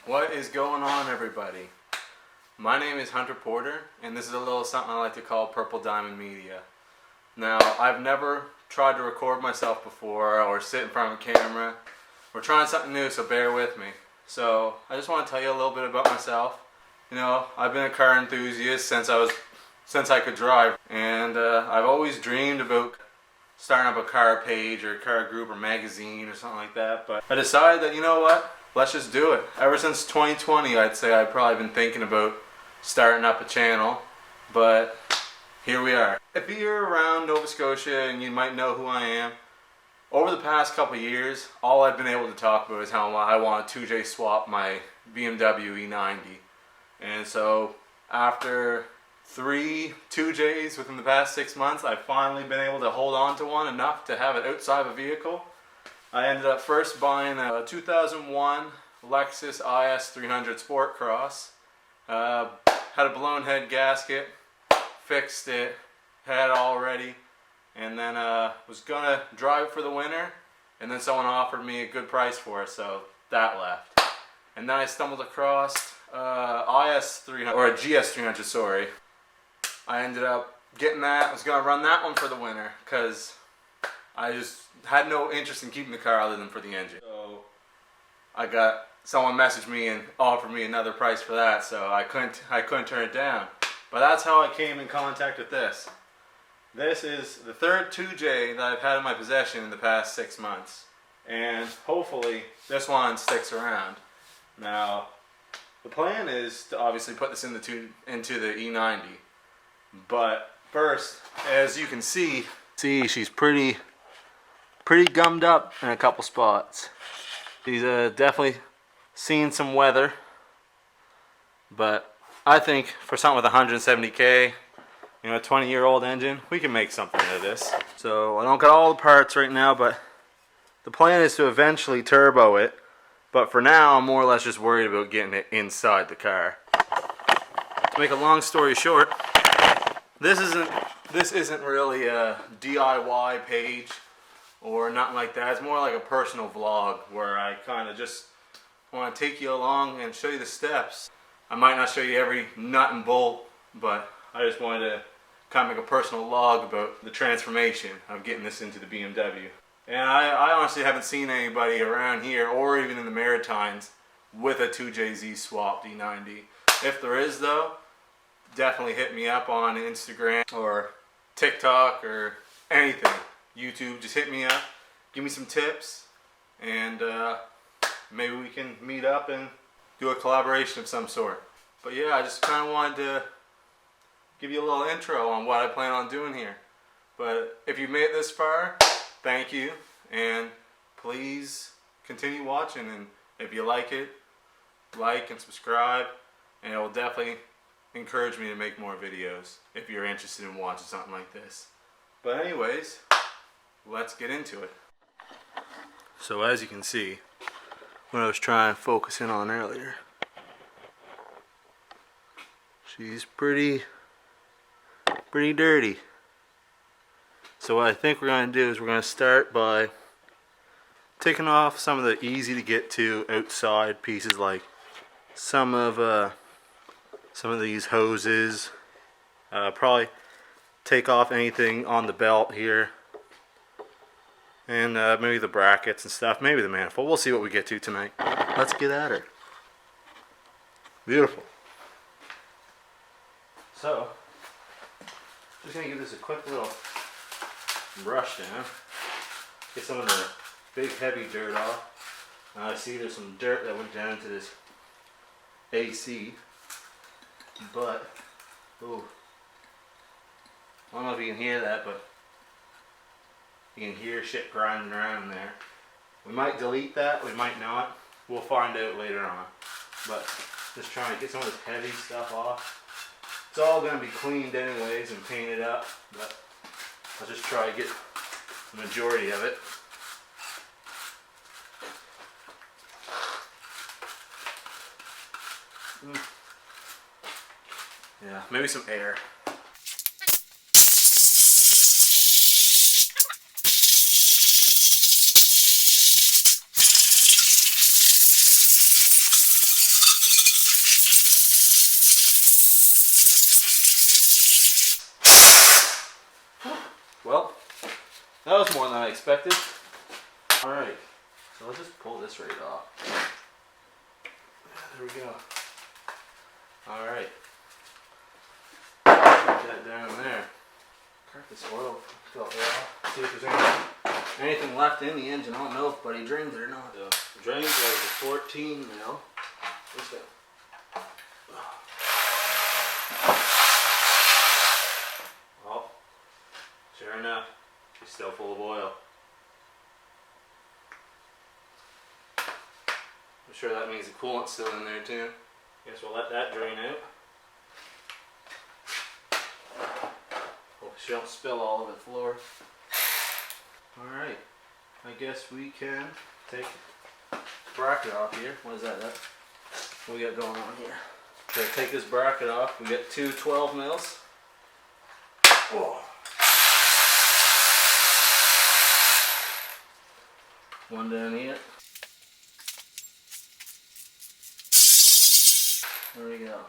What is going on, everybody? My name is Hunter Porter, and this is a little something I like to call Purple Diamond Media. Now, I've never tried to record myself before or sit in front of a camera. We're trying something new, so bear with me. So, I just want to tell you a little bit about myself. You know, I've been a car enthusiast since I could drive, and I've always dreamed about starting up a car page or a car group or magazine or something like that. But I decided that, you know what? Let's just do it. Ever since 2020, I'd say I've probably been thinking about starting up a channel, but here we are. If you're around Nova Scotia, and you might know who I am, over the past couple of years, all I've been able to talk about is how I want to 2J swap my BMW E90. And so after 3 2Js within the past 6 months, I've finally been able to hold on to one enough to have it outside of a vehicle. I ended up first buying a 2001 Lexus IS300 Sport Cross. Had a blown head gasket, fixed it, had it all ready, and then was gonna drive it for the winter, and then someone offered me a good price for it, so that left. And then I stumbled across IS300, or a GS300, sorry. I ended up getting that. I was gonna run that one for the winter, because I just had no interest in keeping the car other than for the engine. So someone messaged me and offered me another price for that, so I couldn't turn it down. But that's how I came in contact with this. This is the third 2J that I've had in my possession in the past 6 months, and hopefully this one sticks around. Now, the plan is to obviously put this into the E90, but first, as you can see she's pretty gummed up in a couple spots. She's definitely seen some weather, but I think for something with 170k, you know, a 20-year-old engine, we can make something of this. So I don't got all the parts right now, but the plan is to eventually turbo it. But for now, I'm more or less just worried about getting it inside the car. To make a long story short, this isn't really a DIY page or nothing like that. It's more like a personal vlog where I kind of just want to take you along and show you the steps. I might not show you every nut and bolt, but I just wanted to kind of make a personal log about the transformation of getting this into the BMW. And I honestly haven't seen anybody around here or even in the Maritimes with a 2JZ swapped E90. If there is though, definitely hit me up on Instagram or TikTok or anything. YouTube, just hit me up, give me some tips, and maybe we can meet up and do a collaboration of some sort. But yeah, I just kind of wanted to give you a little intro on what I plan on doing here. But if you made it this far, thank you, and please continue watching, and if you like it, like and subscribe, and it will definitely encourage me to make more videos if you're interested in watching something like this. But anyways, let's get into it. So as you can see, what I was trying to focus in on earlier, she's pretty dirty. So what I think we're going to do is we're going to start by taking off some of the easy to get to outside pieces, like some of these hoses. Probably take off anything on the belt here, and maybe the brackets and stuff, maybe the manifold. We'll see what we get to tonight. Let's get at her. Beautiful. So, just going to give this a quick little brush down. Get some of the big heavy dirt off. I see there's some dirt that went down into this AC, but, ooh, I don't know if you can hear that, but you can hear shit grinding around there. We might delete that, we might not. We'll find out later on. But just trying to get some of this heavy stuff off. It's all going to be cleaned anyways and painted up, but I'll just try to get the majority of it. Yeah, maybe some air. was more than I expected. Alright, so I'll just pull this right off. There we go. Alright. Put that down there. Crack this oil filter off. See if there's anything left in the engine. I don't know if buddy drains it or not. The drains are the 14 mil. What's that? Oh, sure enough, she's still full of oil. I'm sure that means the coolant's still in there too. Guess we'll let that drain out. Hope she don't spill all over the floor. Alright, I guess we can take the bracket off here. What is that? What we got going on here? So take this bracket off. We got two 12 mils. Oh. One down here. There we go.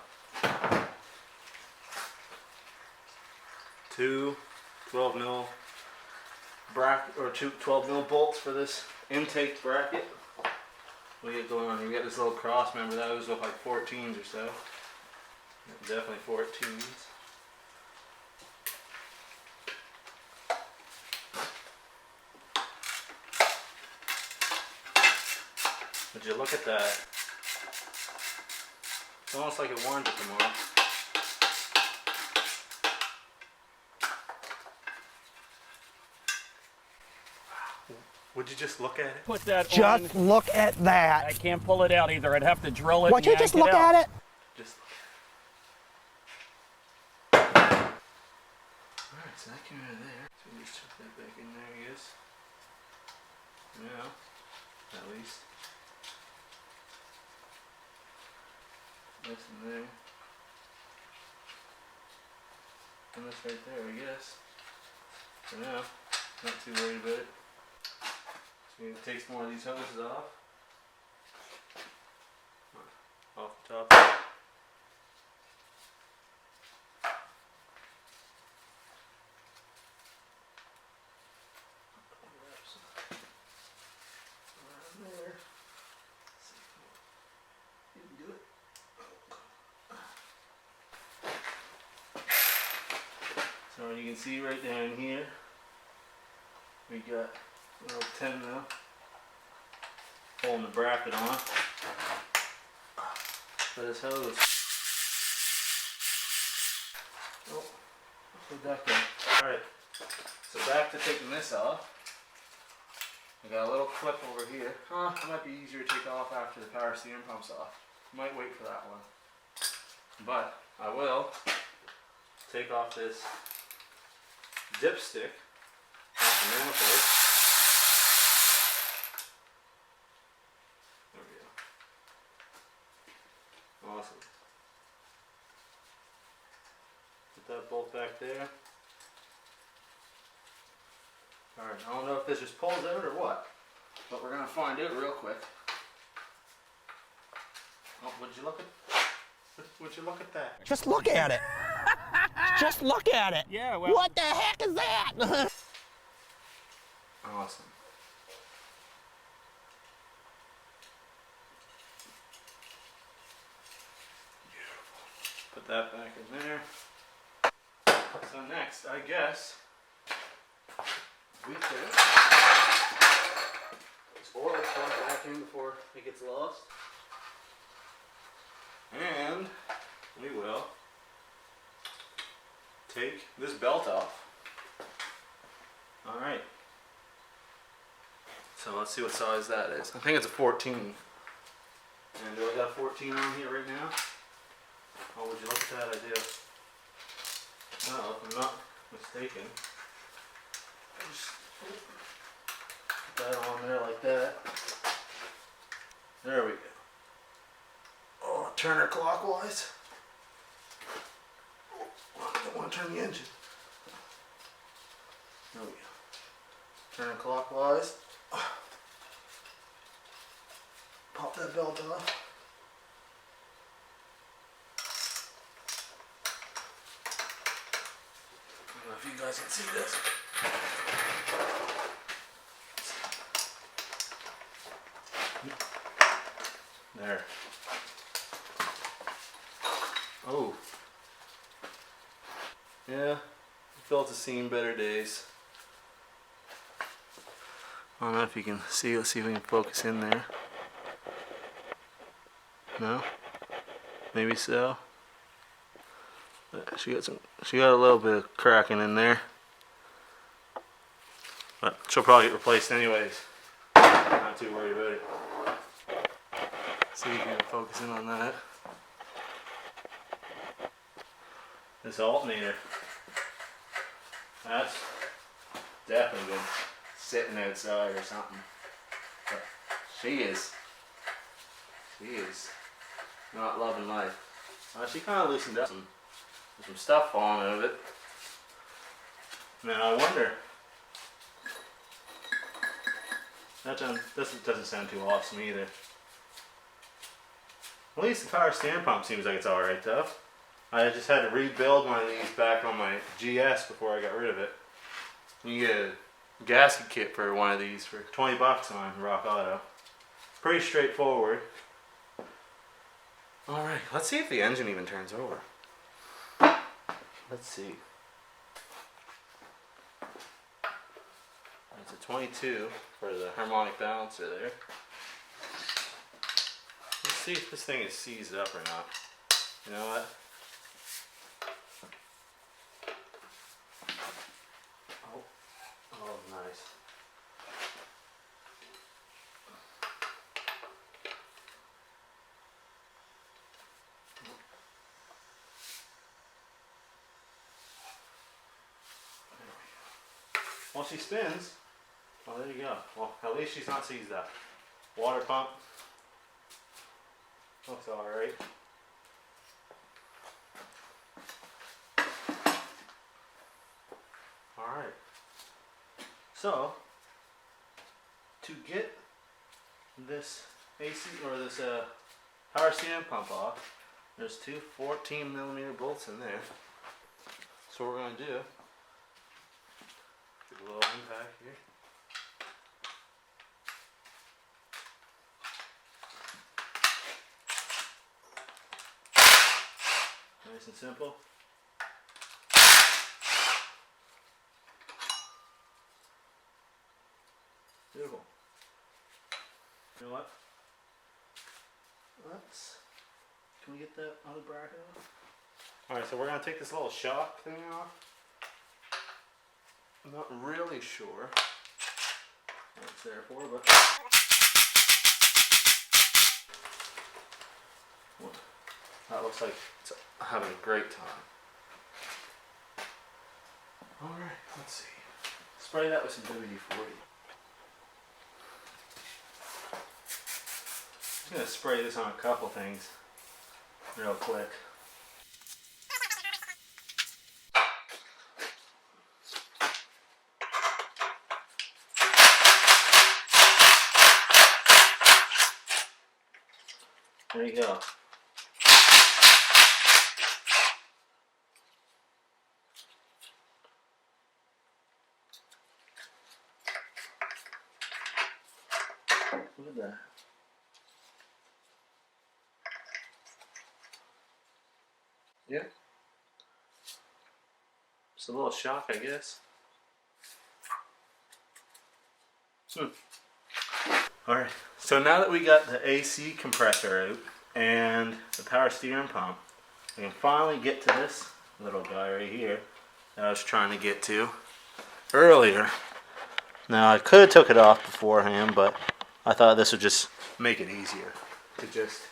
Two 12 mil bracket, or two 12 mil bolts for this intake bracket. What do you got going on here? We got this little cross member. That was look like 14s or so. Definitely 14s. Would you look at that? It's almost like it warned it tomorrow. Would you just look at it? Put that just on. look at that. I can't pull it out either. I'd have to drill it. Why don't you just look at it? Just look at it. Alright, so that came out of there. So we just tuck that back in there, I guess. Now, at least. This in there. And this right there, I guess. For now, not too worried about it. So we can take some more of these hoses off. Off the top. There. See if you can do it. So you can see right down here, we got a little 10 mil holding the bracket on for this hose. Oh, put that there. Alright, so back to taking this off. I got a little clip over here. It might be easier to take off after the power steering pump's off. Might wait for that one. But I will take off this dipstick off the manifold. There we go. Awesome. Put that bolt back there. Alright, I don't know if this just pulls out or what, but we're going to find out real quick. Oh, would you look at that? Just look at it. Just look at it. Yeah, well. What the heck is that? Awesome. Beautiful. Put that back in there. So next, I guess, we could this oil plug back in before it gets lost. And we will take this belt off. Alright. So let's see what size that is. I think it's a 14. And do I got a 14 on here right now? Oh, would you look at that? I do. Well, if I'm not mistaken, just put that on there like that. There we go. Oh, turn her clockwise. Oh, I don't want to turn the engine. There we go. Turn her clockwise. Pop that belt off. I don't know if you guys can see this. There. Oh. Yeah, built has seen better days. I don't know if you can see. Let's see if we can focus in there. No? Maybe so. But she got a little bit of cracking in there. But she'll probably get replaced anyways. Not too worried about it. See if you can focus in on that. This alternator. That's definitely been sitting outside or something. But she is not loving life. She kind of loosened up. There's some stuff falling out of it. Now I wonder. That doesn't sound too awesome either. At least the power stand pump seems like it's alright though. I just had to rebuild one of these back on my GS before I got rid of it. You get a gasket kit for one of these for 20 bucks on Rock Auto. Pretty straightforward. Alright, let's see if the engine even turns over. Let's see. It's a 22 for the harmonic balancer there. Let's see if this thing is seized up or not. You know what? Oh, nice. Well, she spins. Well, there you go. Well, at least she's not seized up. Water pump. Looks alright. Alright. So, to get this AC or this power stand pump off, there's two 14mm bolts in there. So what we're going to do, get a little impact here. Nice and simple. Beautiful. You know what? Can we get that other bracket off? Alright, so we're going to take this little shock thing off. I'm not really sure what it's there for, but well, that looks like it's having a great time. Alright, let's see. Spray that with some WD-40. I'm going to spray this on a couple things real quick. There you go. Look at that. Yeah. Just a little shock, I guess. Alright, so now that we got the AC compressor out and the power steering pump, we can finally get to this little guy right here that I was trying to get to earlier. Now I could have took it off beforehand, but I thought this would just make it easier to just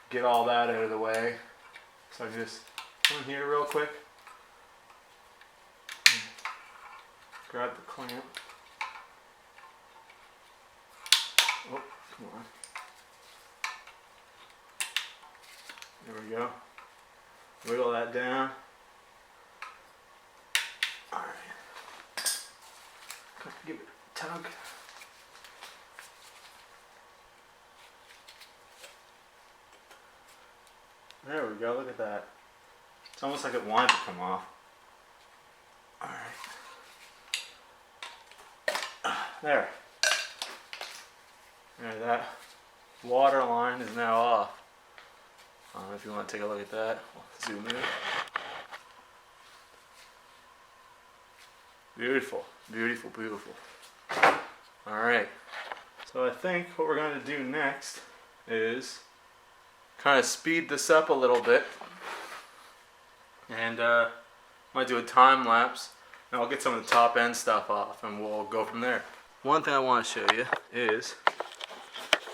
get all that out of the way. So I just come in here real quick, grab the clamp. Oh, come on. There we go. Wiggle that down. Alright. Give it a tug. There we go, look at that. It's almost like it wanted to come off. Alright. There. There's that. water line is now off. If you want to take a look at that, we'll zoom in. Beautiful, beautiful, beautiful. Alright, so I think what we're going to do next is kind of speed this up a little bit, and might do a time lapse, and I'll get some of the top end stuff off and we'll go from there. One thing I want to show you is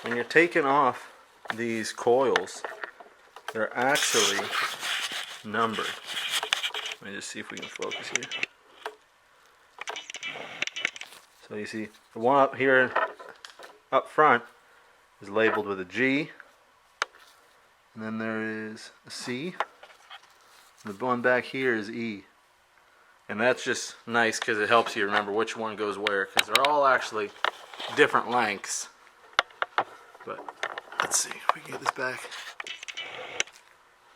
when you're taking off these coils, they're actually numbered. Let me just see if we can focus here. So you see the one up here up front is labeled with a G, and then there is a C, and the one back here is E. And that's just nice because it helps you remember which one goes where, because they're all actually different lengths. But let's see if we can get this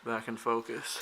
back in focus.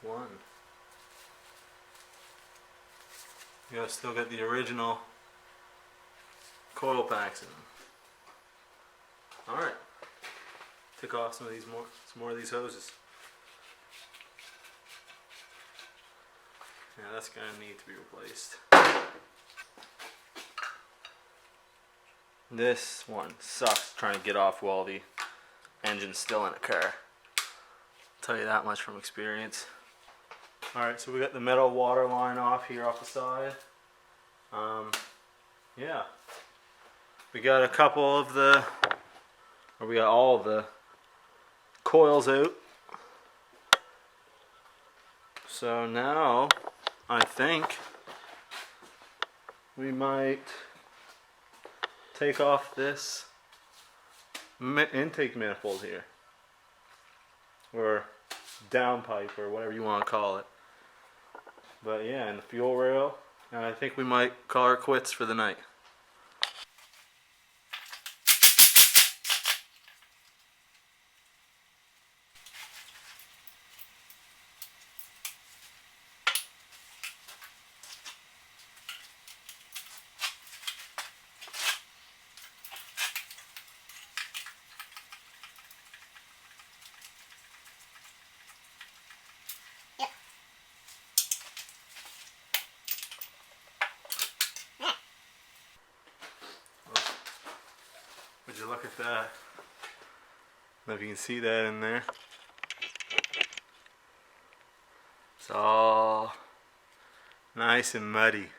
One. Yeah, still got the original coil packs in them. Alright. Take off some more of these hoses. Yeah, that's gonna need to be replaced. This one sucks trying to get off while the engine's still in a car. I'll tell you that much from experience. Alright, so we got the metal water line off here off the side. Yeah. We got all of the coils out. So now, I think we might take off this intake manifold here. Or downpipe, or whatever you want to call it. But yeah, and the fuel rail, and I think we might call her quits for the night. Would you look at that? I don't know if you can see that in there. It's all nice and muddy.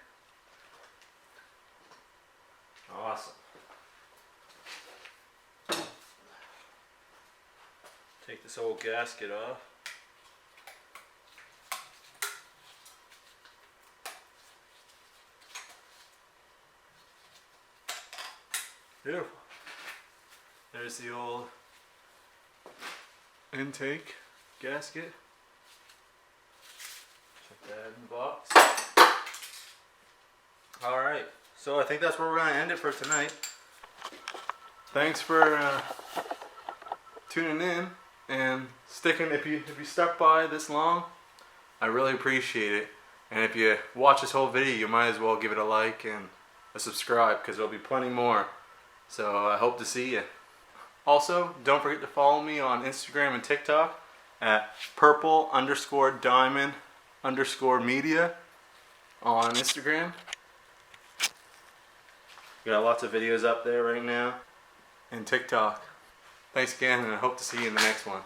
Awesome. Take this old gasket off. Beautiful. There's the old intake gasket. Check that in the box. Alright, so I think that's where we're going to end it for tonight. Thanks for tuning in and sticking. If you stuck by this long, I really appreciate it. And if you watch this whole video, you might as well give it a like and a subscribe, because there'll be plenty more. So I hope to see you. Also, don't forget to follow me on Instagram and TikTok at purple_diamond_media on Instagram. We got lots of videos up there right now. And TikTok. Thanks again, and I hope to see you in the next one.